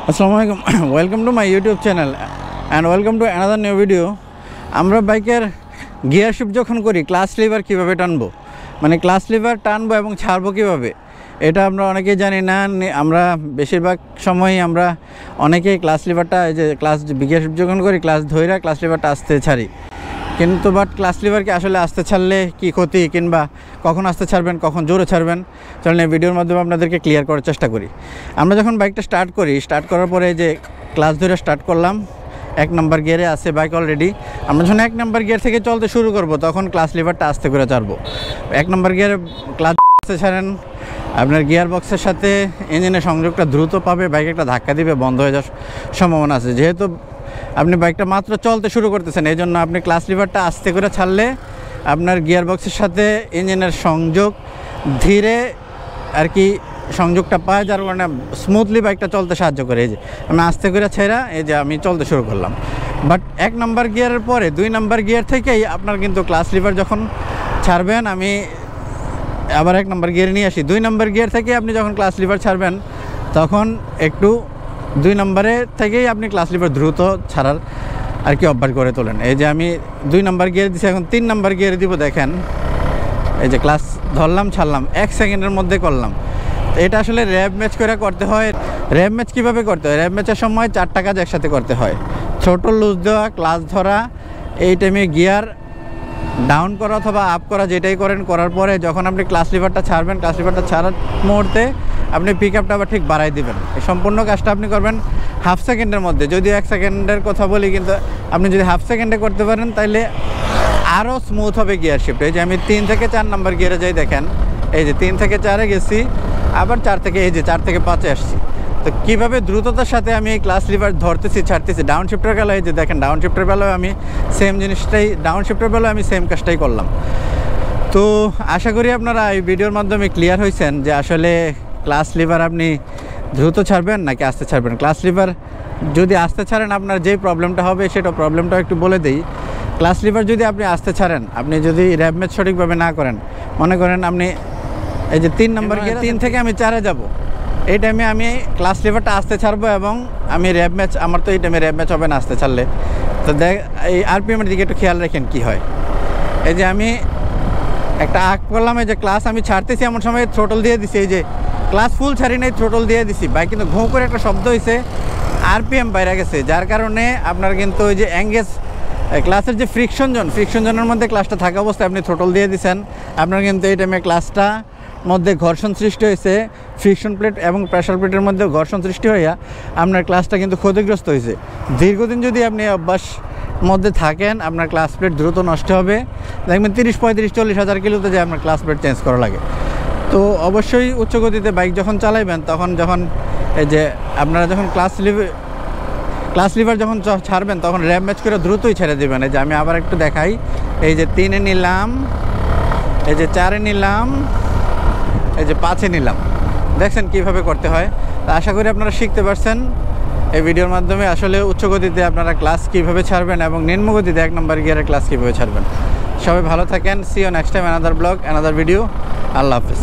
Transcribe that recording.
আসসালামু আলাইকুম welcome to my YouTube channel and welcome to another new video. আমরা বাইকের গিয়ার শিফট যখন করি ক্লাচ লিভার কীভাবে টানবো, মানে ক্লাচ লিভার টানবো এবং ছাড়বো কীভাবে, এটা আমরা অনেকেই জানি না। আমরা বেশিরভাগ সময়ই আমরা অনেকেই ক্লাচ লিভারটা এই যে গিয়ার শিফট যখন করি ক্লাচ ধইরা ক্লাচ লিভারটা আস্তে ছাড়ি, কিন্তু বাট ক্লাচ লিভারকে আসলে আস্তে ছাড়লে কী ক্ষতি, কিংবা কখন আস্তে ছাড়বেন কখন জোরে ছাড়বেন, চলেন এই ভিডিওর মাধ্যমে আপনাদেরকে ক্লিয়ার করার চেষ্টা করি। আমরা যখন বাইকটা স্টার্ট করি, স্টার্ট করার পরে যে ক্লাচ ধরে স্টার্ট করলাম, 1 নম্বর গিয়ারে আছে বাইক অলরেডি। আমরা যখন 1 নম্বর গিয়ার থেকে চলতে শুরু করব তখন ক্লাচ লিভারটা আস্তে করে ছাড়বো। 1 নম্বর গিয়ারে ক্লাচ আস্তে ছাড়েন, আপনার গিয়ার বক্সের সাথে ইঞ্জিনের সংযোগটা দ্রুত পাবে, বাইক একটা ধাক্কা দিবে, বন্ধ হয়ে যাওয়ার সম্ভাবনা আছে। যেহেতু আপনি বাইকটা মাত্র চলতে শুরু করতেছেন, এই জন্য আপনি ক্লাচ লিভারটা আস্তে করে ছাড়লে আপনার গিয়ার বক্সের সাথে ইঞ্জিনের সংযোগ ধীরে আর কি সংযোগটা পায়, যার কারণে স্মুথলি বাইকটা চলতে সাহায্য করে। এই যে আমি আস্তে করে ছেড়া এই যে আমি চলতে শুরু করলাম। বাট 1 নম্বর গিয়ারের পরে 2 নম্বর গিয়ার থেকেই আপনার কিন্তু ক্লাচ লিভার যখন ছাড়বেন, আমি আবার 1 নম্বর গিয়ারে নিয়ে আসি। 2 নম্বর গিয়ার থেকে আপনি যখন ক্লাচ লিভার ছাড়বেন তখন একটু 2 নম্বরে থেকেই আপনি ক্লাচ লিভার দ্রুত ছাড়ার আর কি অভ্যাস করে তোলেন। এই যে আমি 2 নম্বর গিয়ারে দিচ্ছি, এখন 3 নম্বর গিয়ারে দিব। দেখেন এই যে ক্লাচ ধরলাম ছাড়লাম 1 সেকেন্ডের মধ্যে করলাম। এটা আসলে র্যাব ম্যাচ করে করতে হয়। র্যাব ম্যাচ কীভাবে করতে হয়? র্যাব ম্যাচের সময় 4টা কাজ একসাথে করতে হয়: থ্রোটল লুজ দেওয়া, ক্লাচ ধরা, এই টাইমে গিয়ার ডাউন করা অথবা আপ করা, যেটাই করেন করার পরে যখন আপনি ক্লাচ লিভারটা ছাড়বেন, ক্লাচ লিভারটা ছাড়ার মুহূর্তে আপনি পিক আপটা আবার ঠিক বাড়াই দিবেন। এই সম্পূর্ণ কাজটা আপনি করবেন হাফ সেকেন্ডের মধ্যে। যদিও 1 সেকেন্ডের কথা বলি, কিন্তু আপনি যদি হাফ সেকেন্ডে করতে পারেন তাহলে আরও স্মুথ হবে গিয়ার শিফট। এই যে আমি 3 থেকে 4 নম্বর গিয়ারে যাই, দেখেন এই যে 3 থেকে 4-এ গেছি, আবার 4 থেকে এই যে 4 থেকে 5-এ আসছি। তো কীভাবে দ্রুততার সাথে আমি এই ক্লাচ লিভার ধরতেছি ছাড়তেছি। ডাউন শিফটের বেলায় এই যে দেখেন, ডাউন শিফটের বেলায় আমি সেম জিনিসটাই, ডাউন শিফটের বেলায় আমি সেম কাজটাই করলাম। তো আশা করি আপনারা এই ভিডিওর মাধ্যমে ক্লিয়ার হয়েছেন যে আসলে ক্লাচ লিভার আপনি দ্রুত ছাড়বেন নাকি আস্তে ছাড়বেন। ক্লাচ লিভার যদি আস্তে ছাড়েন আপনার যেই প্রবলেমটা হবে সেটা প্রবলেমটাও একটু বলে দিই। ক্লাচ লিভার যদি আপনি আস্তে ছাড়েন, আপনি যদি র্যাব ম্যাচ সঠিকভাবে না করেন, মনে করেন আপনি এই যে 3 নম্বর গিয়ার 3 থেকে আমি 4-এ যাব, এই টাইমে আমি ক্লাচ লিভারটা আস্তে ছাড়বো এবং আমি র্যাব ম্যাচ, আমার তো এই টাইমে র্যাব ম্যাচ হবে না আস্তে ছাড়লে। তো এই আরপিএমের দিকে একটু খেয়াল রাখেন কি হয়। এই যে আমি একটা আগ করলাম, এই যে ক্লাস আমি ছাড়তেছি, এমন সময় থ্রোটল দিয়ে দিছি, এই যে ক্লাস ফুল ছাড়ি নাই, থ্রোটল দিয়ে দিছি, বাইক কিন্তু ঘুঁ করে একটা শব্দ হয়েছে, আরপিএম বাইরে গেছে, যার কারণে আপনার কিন্তু ওই যে এঙ্গেজ ক্লাসের যে ফ্রিকশন জোনের মধ্যে ক্লাসটা থাকা অবস্থায় আপনি থ্রোটল দিয়ে দিচ্ছেন, আপনার কিন্তু এই টাইমে ক্লাসটা মধ্যে ঘর্ষণ সৃষ্টি হয়েছে, ফ্রিকশন প্লেট এবং প্রেশার প্লেটের মধ্যে ঘর্ষণ সৃষ্টি হইয়া আপনার ক্লাসটা কিন্তু ক্ষতিগ্রস্ত হয়েছে। দীর্ঘদিন যদি আপনি অভ্যাস মধ্যে থাকেন, আপনার ক্লাস প্লেট দ্রুত নষ্ট হবে। দেখবেন 30, 35, 40 হাজার কিলোতে যে আপনার ক্লাস প্লেট চেঞ্জ করা লাগে। তো অবশ্যই উচ্চ গতিতে বাইক যখন চালাইবেন তখন এই যে আপনারা যখন ক্লাচ লিভার যখন ছাড়বেন তখন র্যাব ম্যাচ করে দ্রুতই ছেড়ে দেবেন। এই যে আমি আবার একটু দেখাই, এই যে 3-এ নিলাম, এই যে 4-এ নিলাম, এই যে 5-এ নিলাম। দেখছেন কীভাবে করতে হয়। তা আশা করি আপনারা শিখতে পারছেন এই ভিডিওর মাধ্যমে আসলে উচ্চ গতিতে আপনারা ক্লাস কীভাবে ছাড়বেন এবং নিম্ন গতিতে 1 নম্বর গিয়ারের ক্লাস কীভাবে ছাড়বেন। সবাই ভালো থাকেন। See you next time, another blog, another video. আল্লাহ হাফেজ।